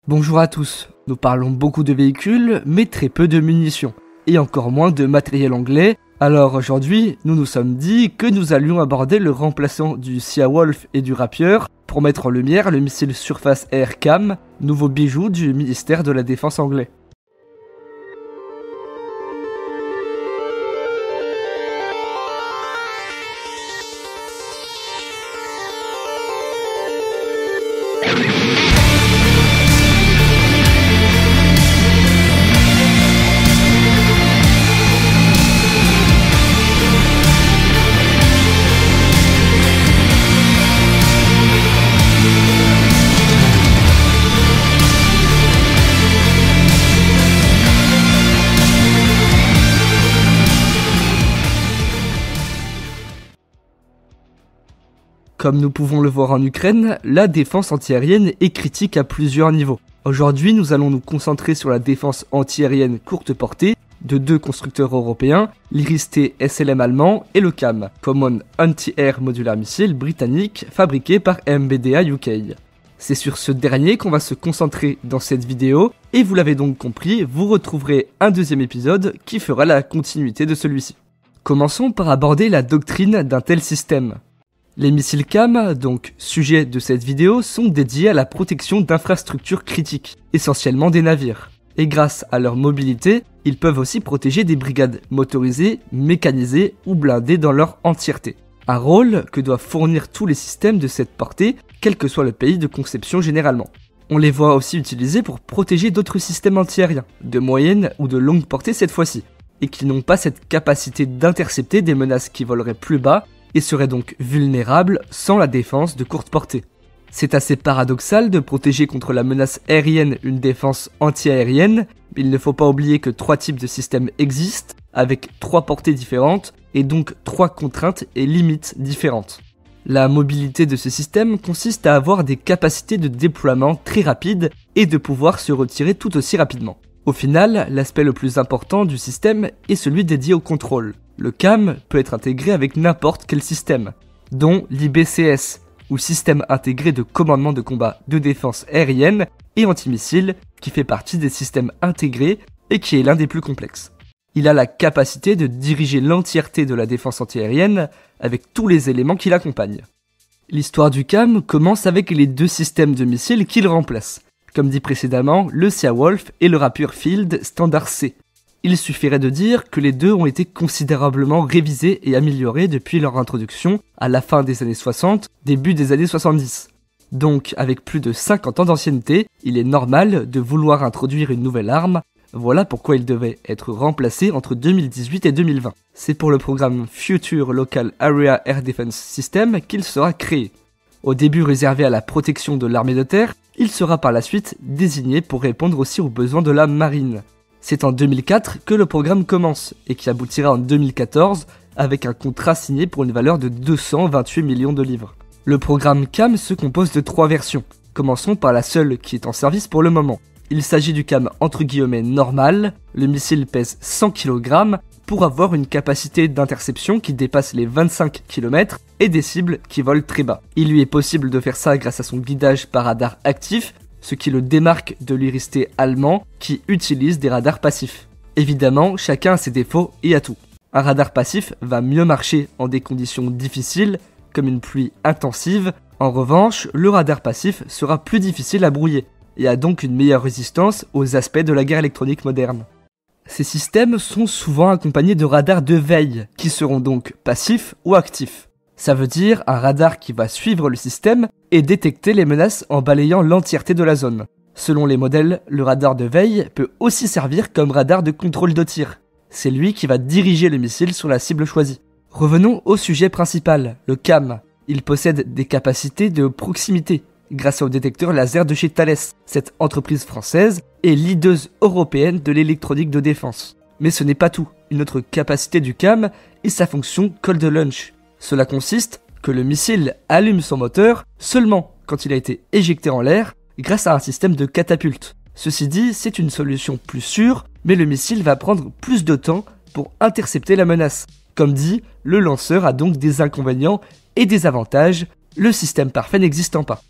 Bonjour à tous, nous parlons beaucoup de véhicules, mais très peu de munitions, et encore moins de matériel anglais. Alors aujourd'hui, nous nous sommes dit que nous allions aborder le remplaçant du Seawolf et du Rapier pour mettre en lumière le missile surface-air CAM, nouveau bijou du ministère de la Défense anglais. Comme nous pouvons le voir en Ukraine, la défense antiaérienne est critique à plusieurs niveaux. Aujourd'hui, nous allons nous concentrer sur la défense antiaérienne courte portée de deux constructeurs européens, l'Iris-T SLM allemand et le CAM, Common Anti-Air Modular Missile britannique fabriqué par MBDA UK. C'est sur ce dernier qu'on va se concentrer dans cette vidéo, et vous l'avez donc compris, vous retrouverez un deuxième épisode qui fera la continuité de celui-ci. Commençons par aborder la doctrine d'un tel système. Les missiles CAM, donc sujet de cette vidéo, sont dédiés à la protection d'infrastructures critiques, essentiellement des navires. Et grâce à leur mobilité, ils peuvent aussi protéger des brigades motorisées, mécanisées ou blindées dans leur entièreté. Un rôle que doivent fournir tous les systèmes de cette portée, quel que soit le pays de conception généralement. On les voit aussi utilisés pour protéger d'autres systèmes antiaériens, de moyenne ou de longue portée cette fois-ci, et qui n'ont pas cette capacité d'intercepter des menaces qui voleraient plus bas, et serait donc vulnérable sans la défense de courte portée. C'est assez paradoxal de protéger contre la menace aérienne une défense anti-aérienne, mais il ne faut pas oublier que 3 types de systèmes existent, avec 3 portées différentes, et donc 3 contraintes et limites différentes. La mobilité de ce système consiste à avoir des capacités de déploiement très rapides et de pouvoir se retirer tout aussi rapidement. Au final, l'aspect le plus important du système est celui dédié au contrôle. Le CAM peut être intégré avec n'importe quel système, dont l'IBCS, ou Système Intégré de Commandement de Combat de Défense Aérienne et Antimissile, qui fait partie des systèmes intégrés et qui est l'un des plus complexes. Il a la capacité de diriger l'entièreté de la défense antiaérienne avec tous les éléments qui l'accompagnent. L'histoire du CAM commence avec les 2 systèmes de missiles qu'il remplace, comme dit précédemment le Seawolf et le Rapier Field Standard C. Il suffirait de dire que les deux ont été considérablement révisés et améliorés depuis leur introduction à la fin des années 60, début des années 70. Donc, avec plus de 50 ans d'ancienneté, il est normal de vouloir introduire une nouvelle arme, voilà pourquoi il devait être remplacé entre 2018 et 2020. C'est pour le programme Future Local Area Air Defense System qu'il sera créé. Au début réservé à la protection de l'armée de terre, il sera par la suite désigné pour répondre aussi aux besoins de la marine. C'est en 2004 que le programme commence et qui aboutira en 2014 avec un contrat signé pour une valeur de 228 millions de livres. Le programme CAM se compose de 3 versions. Commençons par la seule qui est en service pour le moment. Il s'agit du CAM entre guillemets normal, le missile pèse 100 kg pour avoir une capacité d'interception qui dépasse les 25 km et des cibles qui volent très bas. Il lui est possible de faire ça grâce à son guidage par radar actif, ce qui le démarque de l'Iris-T allemand qui utilise des radars passifs. Évidemment, chacun a ses défauts et atouts. Un radar passif va mieux marcher en des conditions difficiles, comme une pluie intensive. En revanche, le radar passif sera plus difficile à brouiller, et a donc une meilleure résistance aux aspects de la guerre électronique moderne. Ces systèmes sont souvent accompagnés de radars de veille, qui seront donc passifs ou actifs. Ça veut dire un radar qui va suivre le système et détecter les menaces en balayant l'entièreté de la zone. Selon les modèles, le radar de veille peut aussi servir comme radar de contrôle de tir. C'est lui qui va diriger le missile sur la cible choisie. Revenons au sujet principal, le CAM. Il possède des capacités de proximité, grâce au détecteur laser de chez Thales. Cette entreprise française est leaduse européenne de l'électronique de défense. Mais ce n'est pas tout. Une autre capacité du CAM est sa fonction cold launch. Cela consiste que le missile allume son moteur seulement quand il a été éjecté en l'air grâce à un système de catapulte. Ceci dit, c'est une solution plus sûre, mais le missile va prendre plus de temps pour intercepter la menace. Comme dit, le lanceur a donc des inconvénients et des avantages, le système parfait n'existant pas.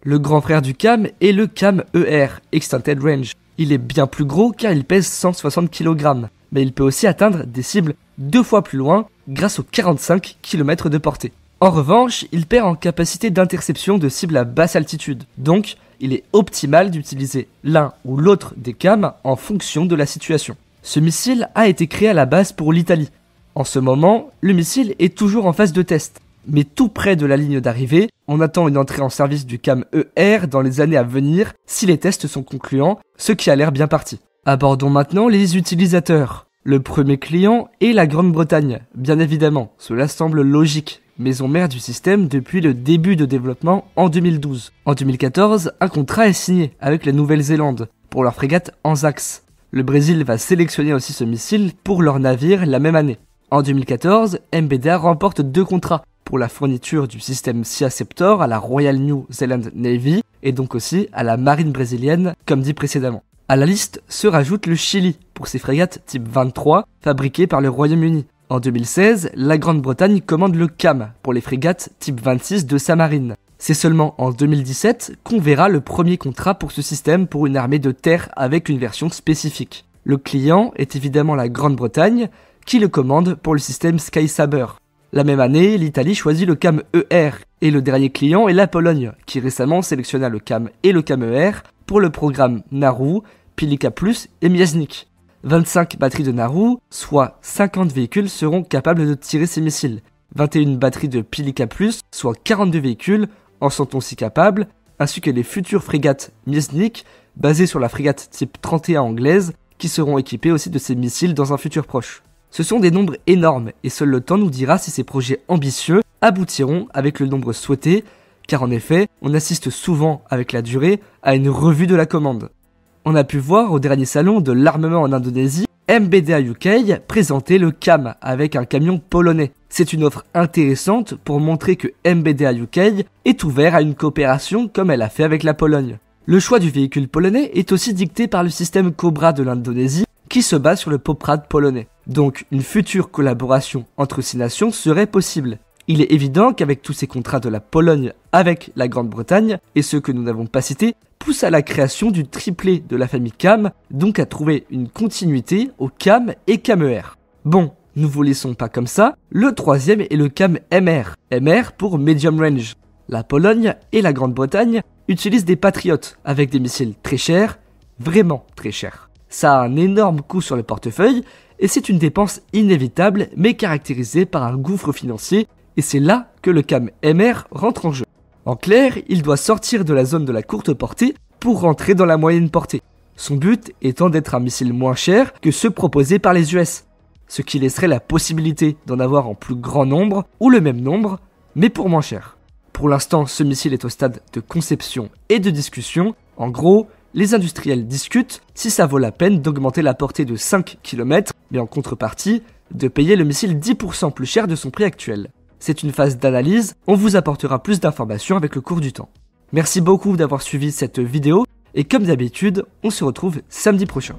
Le grand frère du CAM est le CAM-ER, Extended Range. Il est bien plus gros car il pèse 160 kg, mais il peut aussi atteindre des cibles 2 fois plus loin grâce aux 45 km de portée. En revanche, il perd en capacité d'interception de cibles à basse altitude, donc il est optimal d'utiliser l'un ou l'autre des CAM en fonction de la situation. Ce missile a été créé à la base pour l'Italie. En ce moment, le missile est toujours en phase de test, mais tout près de la ligne d'arrivée, on attend une entrée en service du CAM-ER dans les années à venir si les tests sont concluants, ce qui a l'air bien parti. Abordons maintenant les utilisateurs. Le premier client est la Grande-Bretagne, bien évidemment, cela semble logique, maison mère du système depuis le début de développement en 2012. En 2014, un contrat est signé avec la Nouvelle-Zélande pour leur frégate Anzacs. Le Brésil va sélectionner aussi ce missile pour leur navire la même année. En 2014, MBDA remporte 2 contrats pour la fourniture du système SIA Sceptor à la Royal New Zealand Navy et donc aussi à la marine brésilienne, comme dit précédemment. À la liste se rajoute le Chili pour ses frégates type 23 fabriquées par le Royaume-Uni. En 2016, la Grande-Bretagne commande le CAM pour les frégates type 26 de sa marine. C'est seulement en 2017 qu'on verra le premier contrat pour ce système pour une armée de terre avec une version spécifique. Le client est évidemment la Grande-Bretagne qui le commande pour le système Sky Saber. La même année, l'Italie choisit le CAM-ER et le dernier client est la Pologne qui récemment sélectionna le CAM et le CAM-ER pour le programme Naru, Pilika Plus et Miasnik. 25 batteries de Naru, soit 50 véhicules, seront capables de tirer ces missiles. 21 batteries de Pilika Plus, soit 42 véhicules, en sont aussi capables, ainsi que les futures frégates Miasnik, basées sur la frégate type 31 anglaise, qui seront équipées aussi de ces missiles dans un futur proche. Ce sont des nombres énormes, et seul le temps nous dira si ces projets ambitieux aboutiront avec le nombre souhaité, car en effet, on assiste souvent avec la durée à une revue de la commande. On a pu voir au dernier salon de l'armement en Indonésie, MBDA UK présenter le CAM avec un camion polonais. C'est une offre intéressante pour montrer que MBDA UK est ouvert à une coopération comme elle a fait avec la Pologne. Le choix du véhicule polonais est aussi dicté par le système Cobra de l'Indonésie qui se base sur le Poprad polonais. Donc une future collaboration entre ces nations serait possible. Il est évident qu'avec tous ces contrats de la Pologne avec la Grande-Bretagne, et ceux que nous n'avons pas cités, pousse à la création du triplet de la famille CAM, donc à trouver une continuité au CAM et CAM-ER. Bon, nous vous laissons pas comme ça, le troisième est le CAM-MR, MR pour Medium Range. La Pologne et la Grande-Bretagne utilisent des Patriots avec des missiles très chers, vraiment très chers. Ça a un énorme coût sur le portefeuille, et c'est une dépense inévitable mais caractérisée par un gouffre financier, et c'est là que le CAM-MR rentre en jeu. En clair, il doit sortir de la zone de la courte portée pour rentrer dans la moyenne portée. Son but étant d'être un missile moins cher que ceux proposés par les US, ce qui laisserait la possibilité d'en avoir en plus grand nombre ou le même nombre, mais pour moins cher. Pour l'instant, ce missile est au stade de conception et de discussion. En gros, les industriels discutent si ça vaut la peine d'augmenter la portée de 5 km, mais en contrepartie, de payer le missile 10% plus cher de son prix actuel. C'est une phase d'analyse, on vous apportera plus d'informations avec le cours du temps. Merci beaucoup d'avoir suivi cette vidéo, et comme d'habitude, on se retrouve samedi prochain.